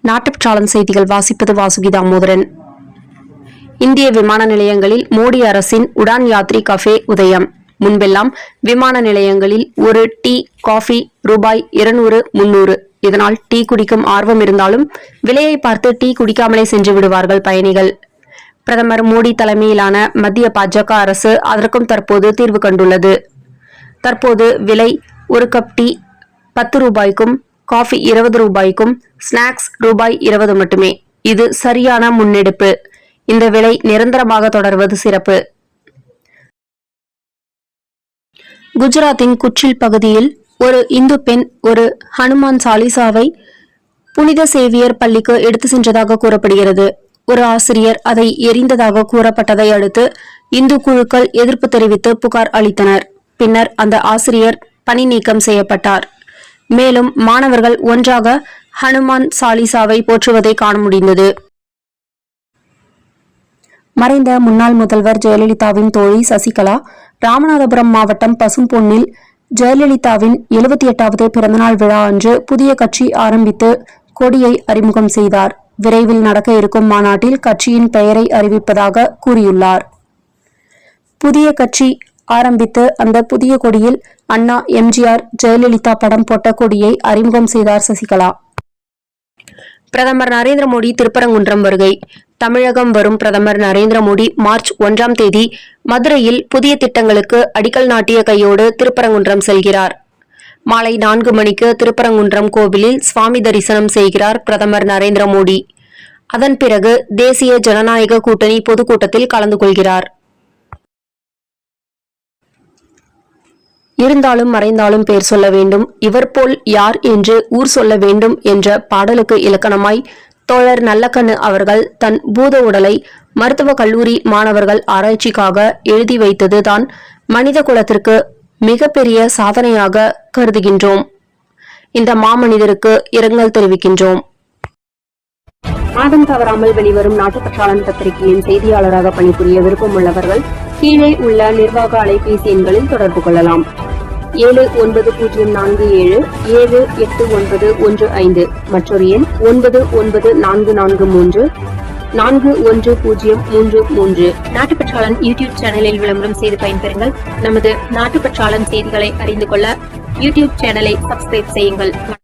நாட்டுப்பற்றாளன் செய்திகள் வாசிப்பது வாசுகி தாமோதரன். இந்திய விமான நிலையங்களில் மோடி அரசின் உடான் யாத்ரி கஃபே உதயம். முன்பெல்லாம் விமான நிலையங்களில் ஒரு டீ காஃபி ரூபாய் 200-300. இதனால் டீ குடிக்கும் ஆர்வம் இருந்தாலும் விலையை பார்த்து டீ குடிக்காமலே சென்று விடுவார்கள் பயணிகள். பிரதமர் மோடி தலைமையிலான மத்திய பாஜக அரசு அதற்கும் தற்போது தீர்வு கண்டுள்ளது. தற்போது விலை ஒரு கப் டீ 10 ரூபாய்க்கும், காஃபி 20 ரூபாய்க்கும், ஸ்நாக்ஸ் ரூபாய் 20 மட்டுமே. இது சரியான முன்னெடுப்பு. இந்த விலை நிரந்தரமாக தொடர்வது சிறப்பு. குஜராத்தின் குச்சில் பகுதியில் ஒரு இந்து பெண் ஒரு ஹனுமான் சாலிசாவை புனித சேவியர் பள்ளிக்கு எடுத்து சென்றதாக கூறப்படுகிறது. ஒரு ஆசிரியர் அதை எரிந்ததாக கூறப்பட்டதை அடுத்து இந்து குழுக்கள் எதிர்ப்பு தெரிவித்து புகார் அளித்தனர். பின்னர் அந்த ஆசிரியர் பணி நீக்கம் செய்யப்பட்டார். மேலும் மாணவர்கள் ஒன்றாக ஹனுமான் சாலிசாவை போற்றுவதை காண முடிந்தது. மறைந்த முன்னாள் முதல்வர் ஜெயலலிதாவின் தோழி சசிகலா ராமநாதபுரம் மாவட்டம் பசும்பொன்னில் ஜெயலலிதாவின் 78வது பிறந்தநாள் விழா அன்று புதிய கட்சி ஆரம்பித்து கொடியை அறிமுகம் செய்தார். விரைவில் நடக்க இருக்கும் மாநாட்டில் கட்சியின் பெயரை அறிவிப்பதாக கூறியுள்ளார். புதிய கட்சி ஆரம்பித்து அந்த புதிய கொடியில் அண்ணா, எம்ஜிஆர், ஜெயலலிதா படம் போட்ட கொடியை அறிமுகம் செய்தார் சசிகலா. பிரதமர் நரேந்திர மோடி திருப்பரங்குன்றம் வருகை. தமிழகம் வரும் பிரதமர் நரேந்திர மோடி மார்ச் 1ஆம் தேதி மதுரையில் புதிய திட்டங்களுக்கு அடிக்கல் நாட்டிய கையோடு திருப்பரங்குன்றம் செல்கிறார். மாலை 4 மணிக்கு திருப்பரங்குன்றம் கோவிலில் சுவாமி தரிசனம் செய்கிறார் பிரதமர் நரேந்திர மோடி. அதன் பிறகு தேசிய ஜனநாயக கூட்டணி பொதுக்கூட்டத்தில் கலந்து கொள்கிறார். இருந்தாலும் மறைந்தாலும் பேர் சொல்ல வேண்டும், இவர் போல் யார் என்று ஊர் சொல்ல வேண்டும் என்ற பாடலுக்கு இலக்கணமாய் தோழர் நல்லக்கண்ணு அவர்கள் தன் பூத உடலை மருத்துவக் கல்லூரி மாணவர்கள் ஆராய்ச்சிக்காக எழுதி வைத்தது தான் மனித குலத்திற்கு மிகப்பெரிய சாதனையாக கருதுகின்றோம். இந்த மாமனிதருக்கு இரங்கல் தெரிவிக்கின்றோம். மாதம் தவறாமல் வெளிவரும் நாட்டுப்பற்றாளன் பத்திரிகையின் செய்தியாளராக பணிபுரிய விருப்பம் உள்ளவர்கள் கீழே உள்ள நிர்வாக அலைபேசி எண்களில் தொடர்பு கொள்ளலாம். 7947789115 மற்றொரு எண் 9944341033. நாட்டுப்பற்றாளன் யூடியூப் சேனலில் விளம்பரம் செய்து பயன்பெறுங்கள். நமது நாட்டுப்பற்றாளன் செய்திகளை அறிந்து கொள்ள யூடியூப் சேனலை சப்ஸ்கிரைப் செய்யுங்கள்.